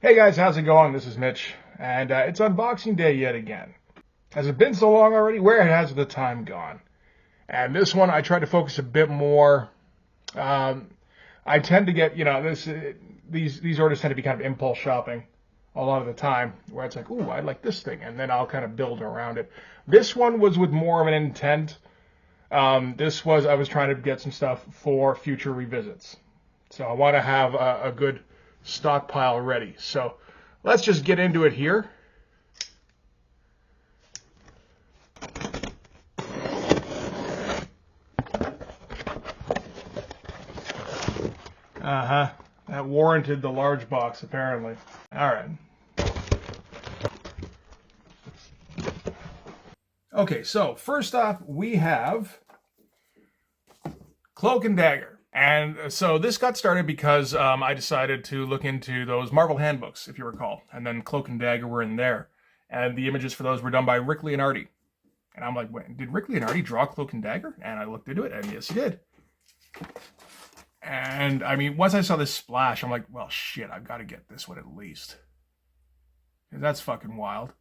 Hey guys, how's it going? This is Mitch, and it's unboxing day yet again. Has it been so long already? Where has the time gone? And this one, I tried to focus a bit more. Um, I tend to get, these orders tend to be kind of impulse shopping a lot of the time, where it's like, ooh, I like this thing, and then I'll kind of build around it. This one was with more of an intent. I was trying to get some stuff for future revisits. So I want to have a good stockpile ready. So let's just get into it here. That warranted the large box, apparently. All right. Okay, so first off, we have Cloak and Dagger. And so this got started because I decided to look into those Marvel handbooks, if you recall. And then Cloak and Dagger were in there. And the images for those were done by Rick Leonardi. And I'm like, wait, did Rick Leonardi draw Cloak and Dagger? And I looked into it, and yes, he did. And, I mean, once I saw this splash, I'm like, well, shit, I've got to get this one at least. That's fucking wild.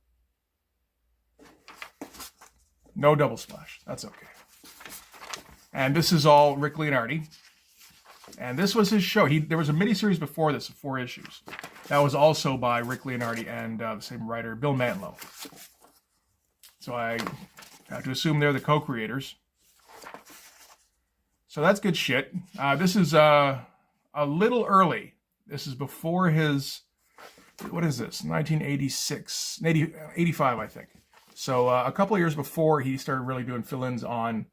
No double splash. That's okay. And this is all Rick Leonardi. And this was his show. There was a miniseries before this of 4 issues. That was also by Rick Leonardi and the same writer, Bill Mantlo. So I have to assume they're the co-creators. So that's good shit. This is a little early. This is before his, what is this? 1986, 85, I think. So a couple of years before he started really doing fill-ins on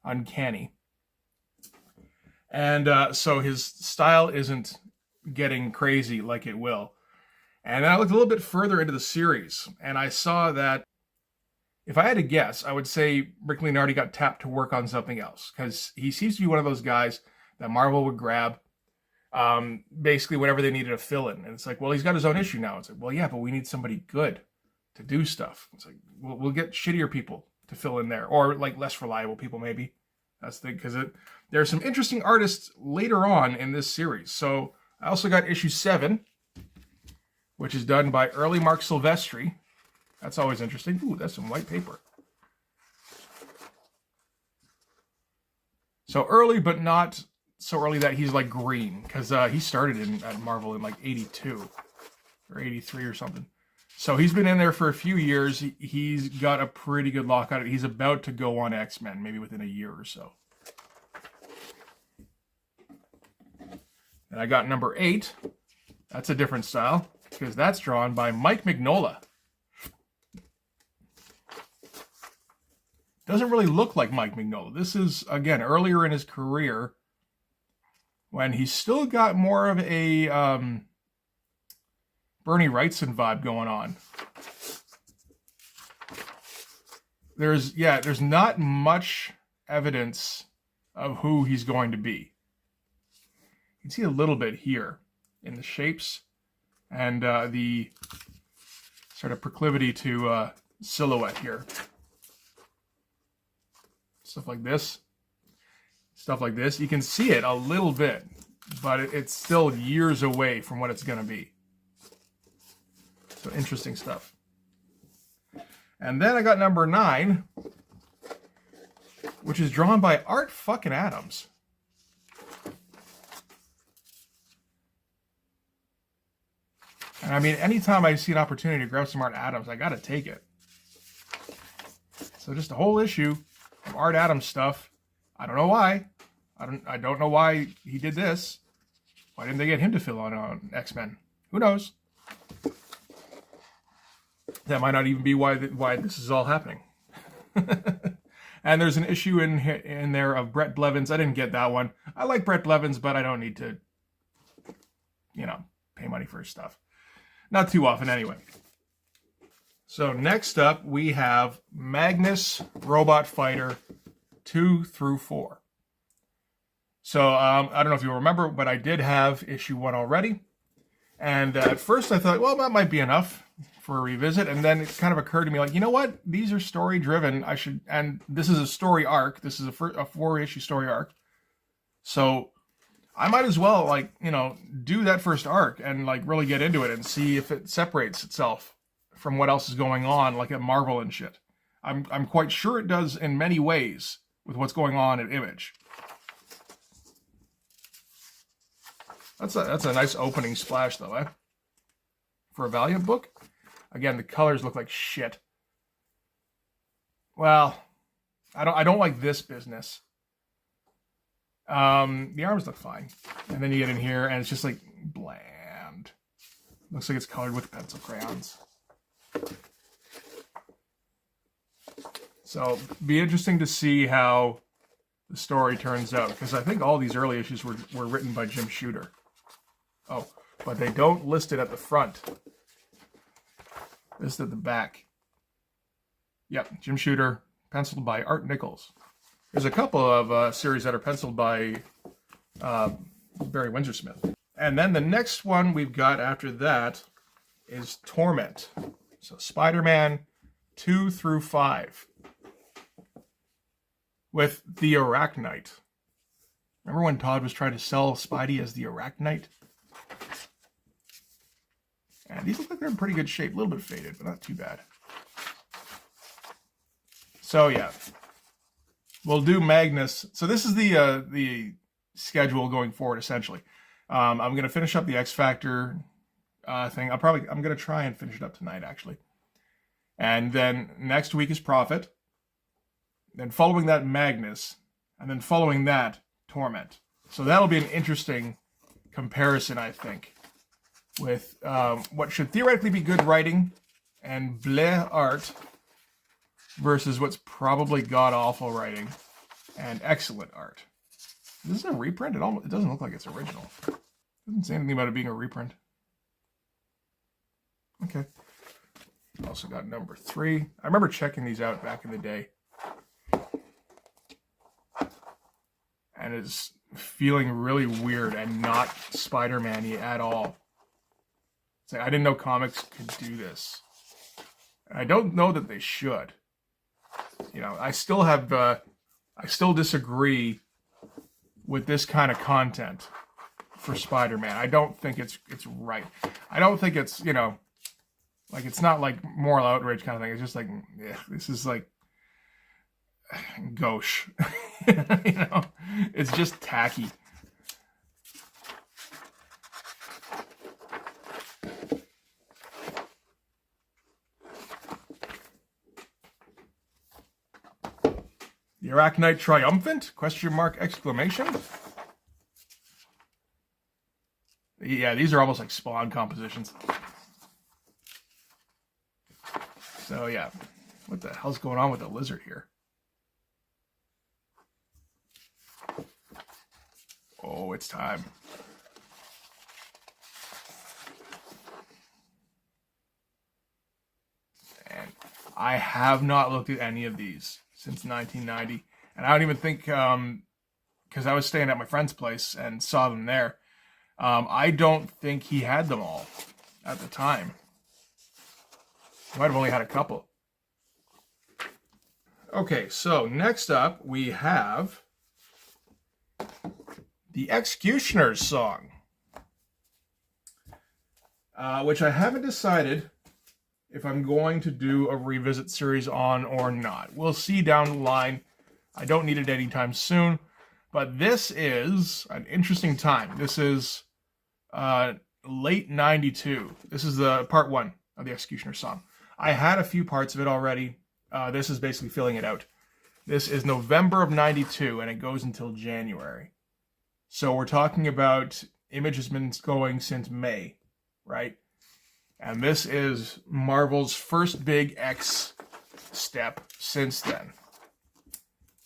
Uncanny. And so his style isn't getting crazy like it will. And then I looked a little bit further into the series, and I saw that if I had to guess, I would say Rick Leonardi got tapped to work on something else, because he seems to be one of those guys that Marvel would grab basically whenever they needed a fill-in. And it's like, well, he's got his own issue now. It's like, well, yeah, but we need somebody good to do stuff. It's like, we'll get shittier people to fill in there, or like less reliable people maybe. That's the thing, because there's some interesting artists later on in this series. So I also got issue 7, which is done by early Mark Silvestri. That's always interesting. Ooh, that's some white paper. So early, but not so early that he's like green, because he started at Marvel in like 82 or 83 or something. So he's been in there for a few years. He's got a pretty good lock on it. He's about to go on X-Men, maybe within a year or so. And I got number 8. That's a different style, because that's drawn by Mike Mignola. Doesn't really look like Mike Mignola. This is, again, earlier in his career, when he's still got more of a Bernie Wrightson vibe going on. There's not much evidence of who he's going to be. You can see a little bit here in the shapes and the sort of proclivity to silhouette here. Stuff like this. You can see it a little bit, but it's still years away from what it's going to be. So interesting stuff. And then I got number 9, which is drawn by Art fucking Adams. And I mean, anytime I see an opportunity to grab some Art Adams, I got to take it. So just a whole issue of Art Adams stuff. I don't know why. I don't know why he did this. Why didn't they get him to fill on X-Men? Who knows? That might not even be why this is all happening. And there's an issue in there of Brett Blevins. I didn't get that one. I like Brett Blevins, but I don't need to, pay money for his stuff. Not too often anyway. So next up, we have Magnus Robot Fighter 2 through 4. So I don't know if you remember, but I did have issue 1 already. And at first I thought, well, that might be enough for a revisit. And then it kind of occurred to me, like, you know what? These are story driven. And this is a story arc. This is a 4-issue story arc. So I might as well, like, do that first arc and, like, really get into it and see if it separates itself from what else is going on, like at Marvel and shit. I'm quite sure it does in many ways with what's going on at Image. That's a nice opening splash, though, eh? For a Valiant book. Again, the colors look like shit. Well, I don't like this business. The arms look fine. And then you get in here and it's just like bland. Looks like it's colored with pencil crayons. So, be interesting to see how the story turns out, because I think all these early issues were written by Jim Shooter. Oh, but they don't list it at the front. Listed at the back. Yep, Jim Shooter, penciled by Art Nichols. There's a couple of series that are penciled by Barry Windsor-Smith. And then the next one we've got after that is Torment. So Spider-Man 2 through 5. With the Arachnite. Remember when Todd was trying to sell Spidey as the Arachnite? And these look like they're in pretty good shape. A little bit faded, but not too bad. So yeah. We'll do Magnus. So this is the schedule going forward, essentially. I'm going to finish up the X Factor thing. I'm going to try and finish it up tonight, actually. And then next week is Prophet. Then following that, Magnus. And then following that, Torment. So that'll be an interesting comparison, I think, with what should theoretically be good writing and bleh art versus what's probably god-awful writing and excellent art. This is a reprint? It doesn't look like it's original. It doesn't say anything about it being a reprint. Okay. Also got number 3. I remember checking these out back in the day. And it's feeling really weird and not Spider-Man-y at all. It's like, I didn't know comics could do this. And I don't know that they should. I still disagree with this kind of content for Spider-Man. I don't think it's right. I don't think it's, like, it's not like moral outrage kind of thing. It's just like, this is like gauche. It's just tacky. The Arachnite triumphant? Question mark, exclamation. Yeah, these are almost like Spawn compositions. So yeah, what the hell's going on with the lizard here? Oh, it's time. And I have not looked at any of these since 1990. And I don't even think, because I was staying at my friend's place and saw them there, I don't think he had them all at the time. He might have only had a couple. Okay, so next up we have the Executioner's Song, which I haven't decided if I'm going to do a revisit series on or not. We'll see down the line. I don't need it anytime soon, but this is an interesting time. This is late 92. This is the part 1 of the Executioner's Song. I had a few parts of it already. This is basically filling it out. This is November of 92, and it goes until January. So we're talking about Image has been going since May, right? And this is Marvel's first big X step since then.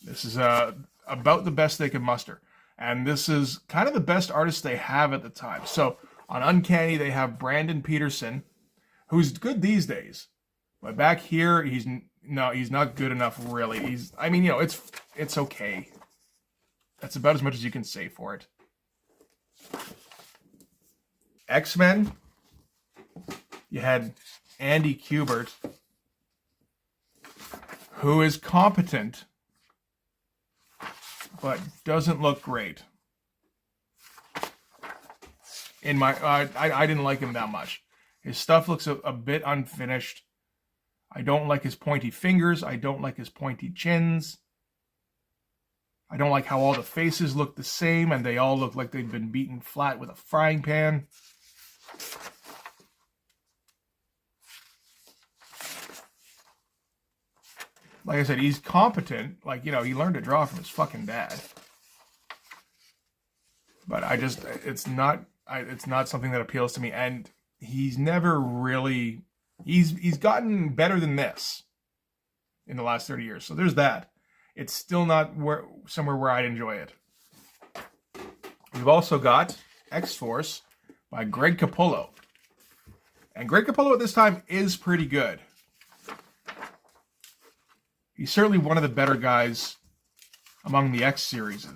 This is about the best they can muster. And this is kind of the best artist they have at the time. So on Uncanny, they have Brandon Peterson, who's good these days. But back here, he's not good enough, really. It's okay. That's about as much as you can say for it. X-Men, you had Andy Kubert, who is competent, but doesn't look great. In my, I didn't like him that much. His stuff looks a bit unfinished. I don't like his pointy fingers. I don't like his pointy chins. I don't like how all the faces look the same and they all look like they've been beaten flat with a frying pan. Like I said, he's competent. Like, you know, he learned to draw from his fucking dad. But it's not something that appeals to me. And he's never really, he's gotten better than this in the last 30 years. So there's that. It's still not somewhere where I'd enjoy it. We've also got X-Force by Greg Capullo. And Greg Capullo at this time is pretty good. He's certainly one of the better guys among the X series.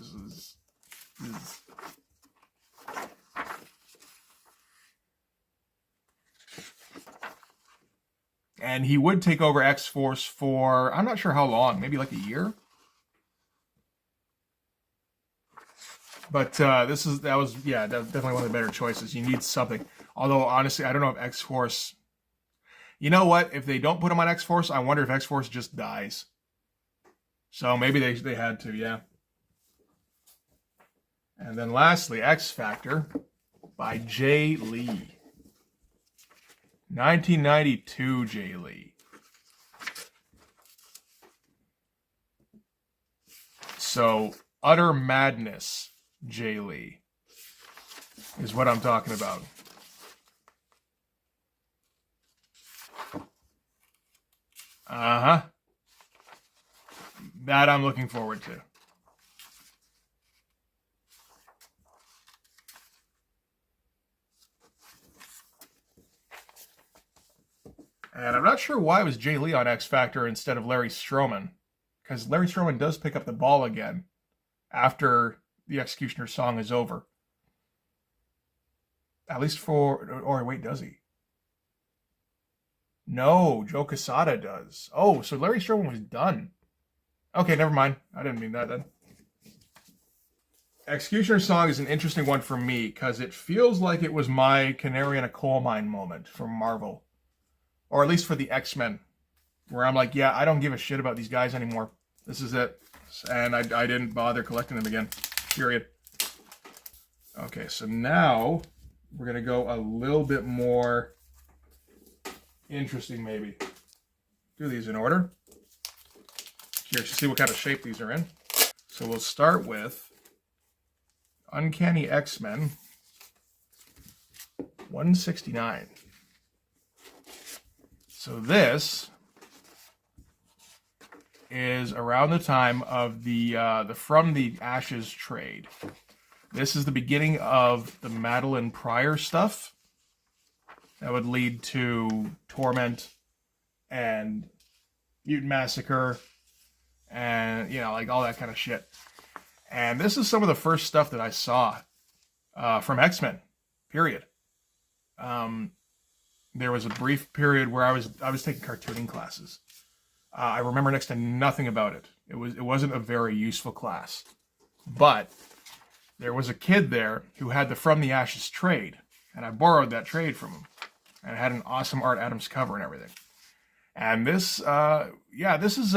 And he would take over X-Force for, I'm not sure how long, maybe like a year. But that was definitely one of the better choices. You need something. Although, honestly, I don't know if X-Force... You know what? If they don't put him on X-Force, I wonder if X-Force just dies. So maybe they had to, yeah. And then lastly, X Factor by Jay Lee. 1992 Jay Lee. So, utter madness, Jay Lee, is what I'm talking about. Uh-huh. That I'm looking forward to. And I'm not sure why it was Jay Lee on X Factor instead of Larry Stroman. Because Larry Stroman does pick up the ball again after the Executioner song is over. At least or wait, does he? No, Joe Quesada does. Oh, so Larry Stroman was done. Okay, never mind. I didn't mean that then. Executioner song is an interesting one for me because it feels like it was my canary in a coal mine moment from Marvel. Or at least for the X-Men. Where I'm like, yeah, I don't give a shit about these guys anymore. This is it. And I didn't bother collecting them again. Period. Okay, so now we're going to go a little bit more interesting, maybe. Do these in order. Here, to see what kind of shape these are in. So we'll start with Uncanny X-Men 169. So this is around the time of the From the Ashes trade. This is the beginning of the Madeline Pryor stuff that would lead to Torment and Mutant Massacre and, you know, like all that kind of shit. And this is some of the first stuff that I saw from X-Men, period. There was a brief period where I was taking cartooning classes. I remember next to nothing about it. It wasn't a very useful class. But there was a kid there who had the From the Ashes trade, and I borrowed that trade from him. And it had an awesome Art Adams cover and everything. And this, this is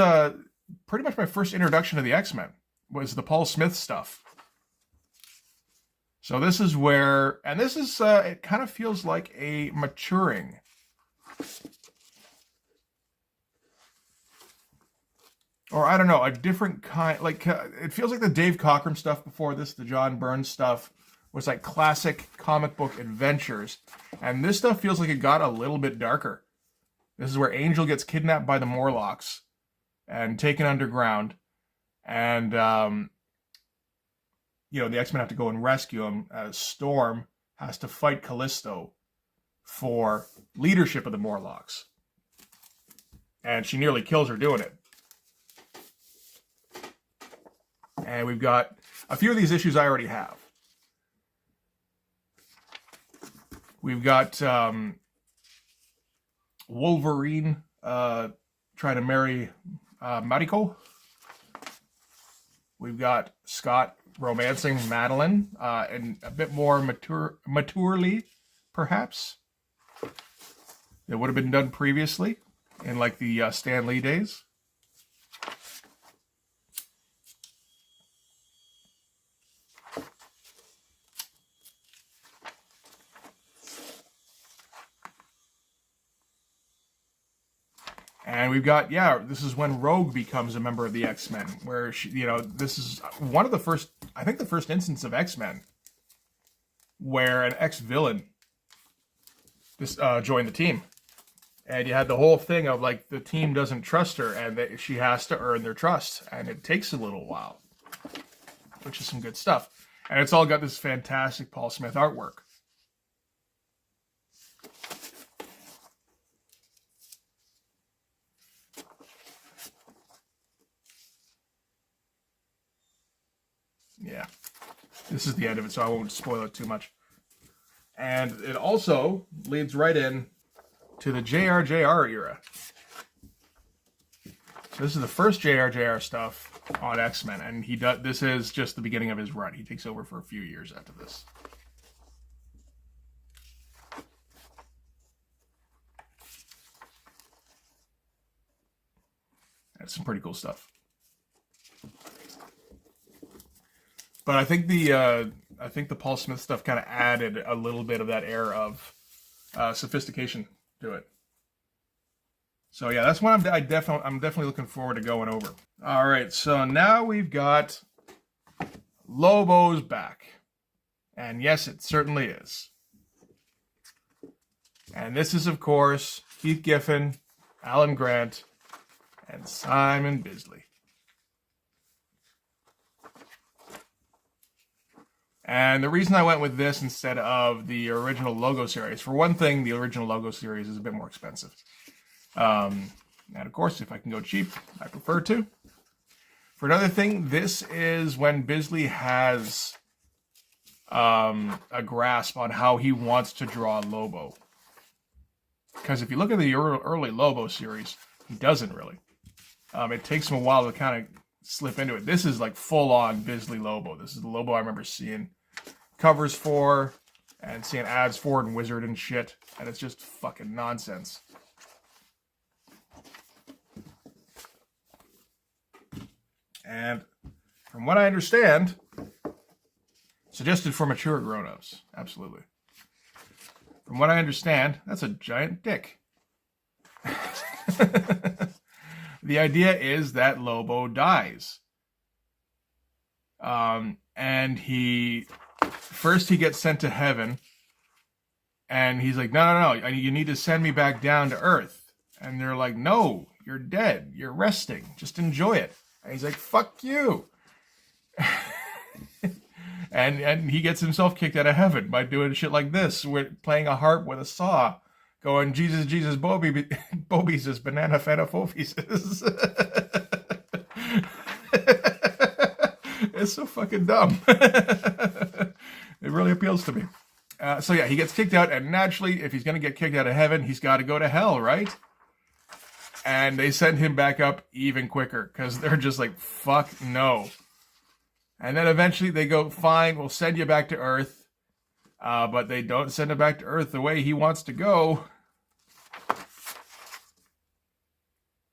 pretty much my first introduction to the X-Men, was the Paul Smith stuff. So this is where, and this is, it kind of feels like a maturing. Or I don't know, a different kind, like, it feels like the Dave Cockrum stuff before this, the John Byrne stuff, was like classic comic book adventures. And this stuff feels like it got a little bit darker. This is where Angel gets kidnapped by the Morlocks and taken underground. And, you know, the X-Men have to go and rescue him as Storm has to fight Callisto for leadership of the Morlocks. And she nearly kills her doing it. And we've got a few of these issues I already have. We've got Wolverine trying to marry Mariko. We've got Scott romancing Madeline, and a bit more maturely, perhaps. It would have been done previously, in like the Stan Lee days. And we've got, this is when Rogue becomes a member of the X-Men, where she, this is one of the first, I think the first instance of X-Men where an ex-villain joined the team. And you had the whole thing of like the team doesn't trust her and she has to earn their trust. And it takes a little while, which is some good stuff. And it's all got this fantastic Paul Smith artwork. Yeah, this is the end of it, so I won't spoil it too much. And it also leads right in to the JRJR era. So this is the first JRJR stuff on X-Men, and this is just the beginning of his run. He takes over for a few years after this. That's some pretty cool stuff. But I think the Paul Smith stuff kind of added a little bit of that air of sophistication to it. So yeah, that's one I'm definitely looking forward to going over. All right, so now we've got Lobo's back, and yes, it certainly is. And this is, of course, Keith Giffen, Alan Grant, and Simon Bisley. And the reason I went with this instead of the original Logo series, for one thing, the original Logo series is a bit more expensive. And of course, if I can go cheap, I prefer to. For another thing, this is when Bisley has a grasp on how he wants to draw Lobo. Because if you look at the early Lobo series, he doesn't really. It takes him a while to kind of slip into it. This is like full-on Bisley Lobo. This is the Lobo I remember seeing covers for and seeing ads for it and Wizard and shit. And it's just fucking nonsense. And from what I understand, suggested for mature grown-ups. Absolutely. From what I understand, that's a giant dick. The idea is that Lobo dies. And he gets sent to heaven. And he's like, no, you need to send me back down to Earth. And they're like, no, you're dead. You're resting. Just enjoy it. And he's like, fuck you. and he gets himself kicked out of heaven by doing shit like this. Playing a harp with a saw. Going, Jesus, Jesus, Bobies is banana feta fofieses. It's so fucking dumb. It really appeals to me. So yeah, he gets kicked out, and naturally, if he's going to get kicked out of heaven, he's got to go to hell, right? And they send him back up even quicker, because they're just like, fuck no. And then eventually they go, fine, we'll send you back to Earth. But they don't send him back to Earth the way he wants to go.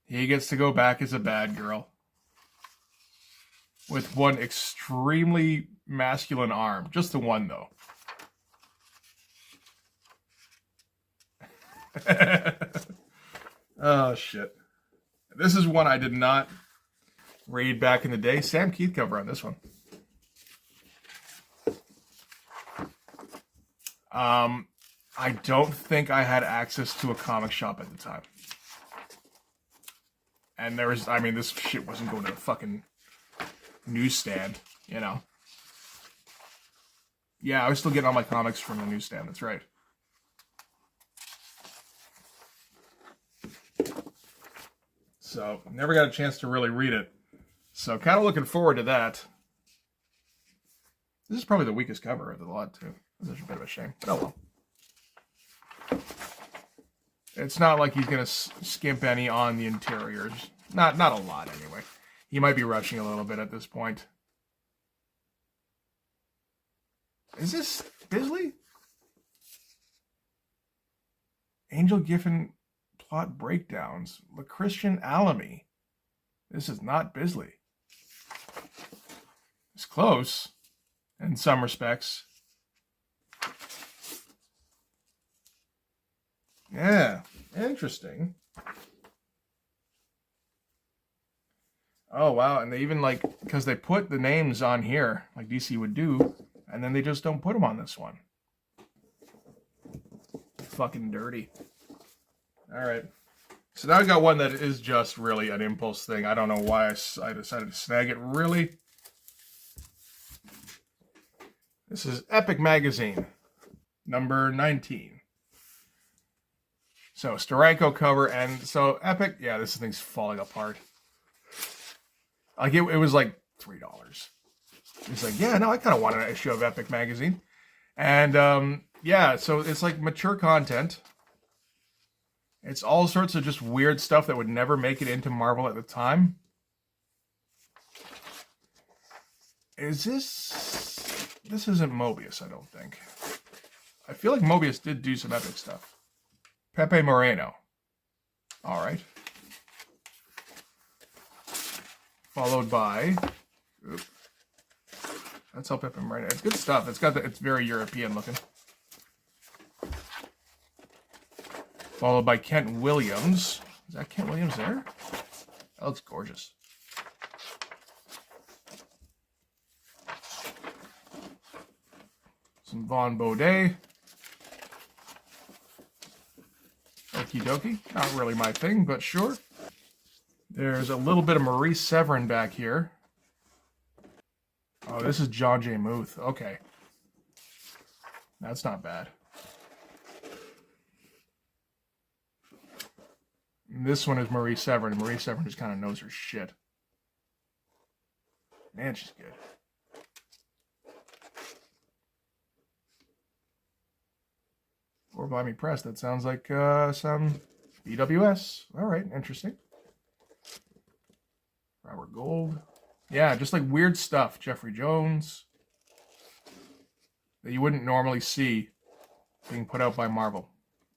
He gets to go back as a bad girl. With one extremely masculine arm. Just the one, though. Oh, shit. This is one I did not read back in the day. Sam Keith cover on this one. I don't think I had access to a comic shop at the time. And this shit wasn't going to the fucking newsstand, you know. Yeah, I was still getting all my comics from the newsstand, that's right. So, never got a chance to really read it. So, kind of looking forward to that. This is probably the weakest cover of the lot, too. This is a bit of a shame. But oh well. It's not like he's going to skimp any on the interiors. Not a lot, anyway. He might be rushing a little bit at this point. Is this Bisley? Angel Giffen plot breakdowns. LaChristian Alamy. This is not Bisley. It's close in some respects. Yeah, interesting. Oh, wow. And they even because they put the names on here, like DC would do, and then they just don't put them on this one. Fucking dirty. All right. So now I got one that is just really an impulse thing. I don't know why I decided to snag it, really. This is Epic Magazine, number 19. So, Steranko cover, and so Epic, yeah, this thing's falling apart. Like, it was like $3. It's like, yeah, no, I kind of want an issue of Epic Magazine. And, yeah, so it's like mature content. It's all sorts of just weird stuff that would never make it into Marvel at the time. Is this... This isn't Mobius, I don't think. I feel like Mobius did do some Epic stuff. Pepe Moreno. All right. Followed by... Oops. That's how Pepe Moreno... It's good stuff. It's very European looking. Followed by Kent Williams. Is that Kent Williams there? That looks gorgeous. Some Von Baudet. Okie dokie. Not really my thing, but sure. There's a little bit of Maurice Severin back here. Oh, this is John J. Muth. Okay. That's not bad. And this one is Maurice Severin. Maurice Severin just kind of knows her shit. Man, she's good. Or Blimey Press. That sounds like some BWS. All right, interesting. Robert Gold. Yeah, just like weird stuff. Jeffrey Jones. That you wouldn't normally see being put out by Marvel.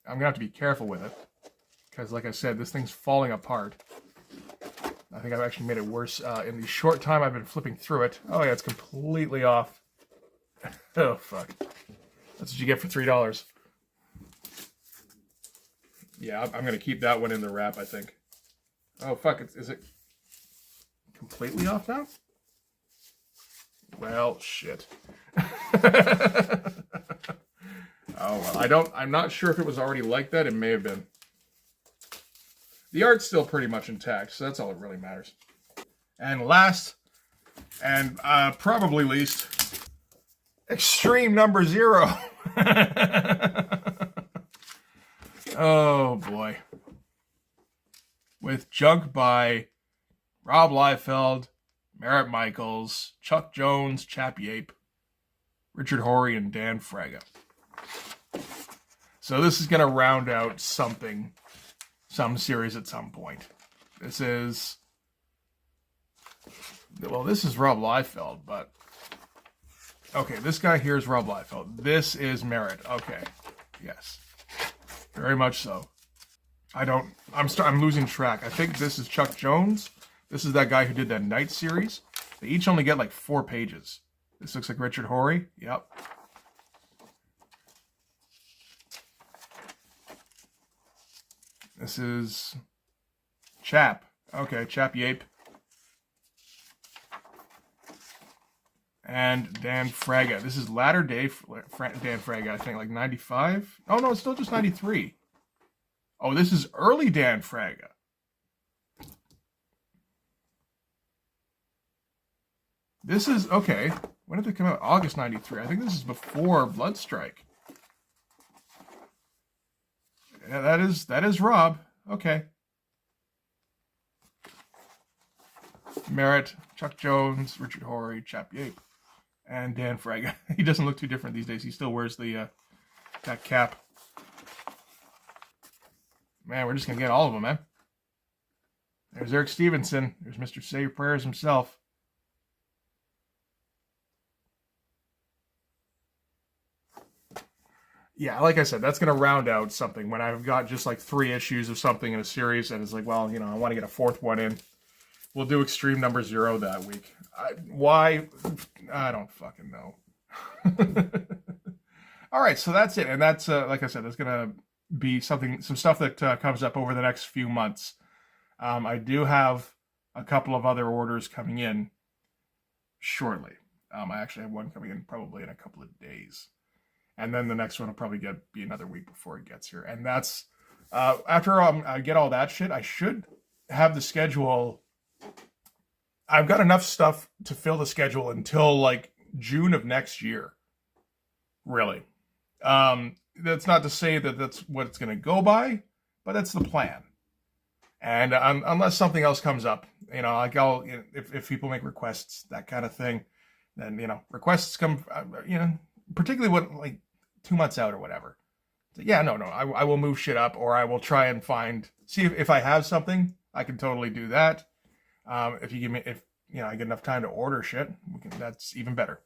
I'm going to have to be careful with it. Because, like I said, this thing's falling apart. I think I've actually made it worse in the short time I've been flipping through it. Oh, yeah, it's completely off. Oh, fuck. That's what you get for $3. Yeah, I'm going to keep that one in the wrap, I think. Oh, fuck. Is it completely off now? Well, shit. Oh, well, I'm not sure if it was already like that. It may have been. The art's still pretty much intact, so that's all that really matters. And last, and probably least, Extreme number 0. Oh, boy. With junk by Rob Liefeld, Merritt Michaels, Chuck Jones, Chap Yape, Richard Horry, and Dan Fraga. So this is going to round out some series at some point. This is Rob Liefeld, but okay, this guy here is Rob Liefeld. This is Merritt. Okay, yes, very much so. I'm losing track. I think this is Chuck Jones. This is that guy who did that Night series. They each only get like 4 pages. This looks like Richard Horry. Yep. This is Chap. Okay, Chap Yape. And Dan Fraga. This is latter day Dan Fraga, I think, like 95. Oh, no, it's still just 93. Oh, this is early Dan Fraga. This is, okay. When did they come out? August 93. I think this is before Bloodstrike. Yeah, that is Rob. Okay. Merritt, Chuck Jones, Richard Horry, Chap Yape, and Dan Fraga. He doesn't look too different these days. He still wears the that cap. Man, we're just gonna get all of them, man. There's Eric Stevenson. There's Mr. Say Your Prayers himself. yeah, like I said, that's going to round out something when I've got just like 3 issues of something in a series, and it's like, well, I want to get a 4th one in. We'll do Extreme number 0 that week. Why? I don't fucking know. All right, so that's it, and that's like I said, it's gonna be some stuff that comes up over the next few months. I do have a couple of other orders coming in shortly. I actually have one coming in probably in a couple of days, and then the next one will probably be another week before it gets here. And that's after I get all that shit, I should have the schedule. I've got enough stuff to fill the schedule until like June of next year. Really. That's not to say that that's what it's going to go by, but that's the plan. And unless something else comes up, like if people make requests, that kind of thing, then, requests come, particularly what, like 2 months out or whatever. So, yeah, no, I will move shit up, or I will try and see if I have something, I can totally do that. If I get enough time to order shit, that's even better.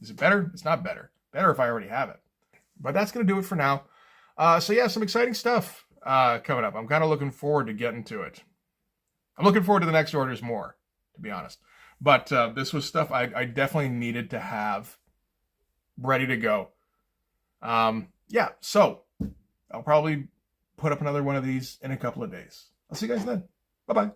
Is it better? It's not better. Better if I already have it. But that's going to do it for now. So yeah, some exciting stuff coming up. I'm kind of looking forward to getting to it. I'm looking forward to the next orders more, to be honest. But this was stuff I definitely needed to have ready to go. Yeah, so I'll probably put up another one of these in a couple of days. I'll see you guys then. Bye-bye.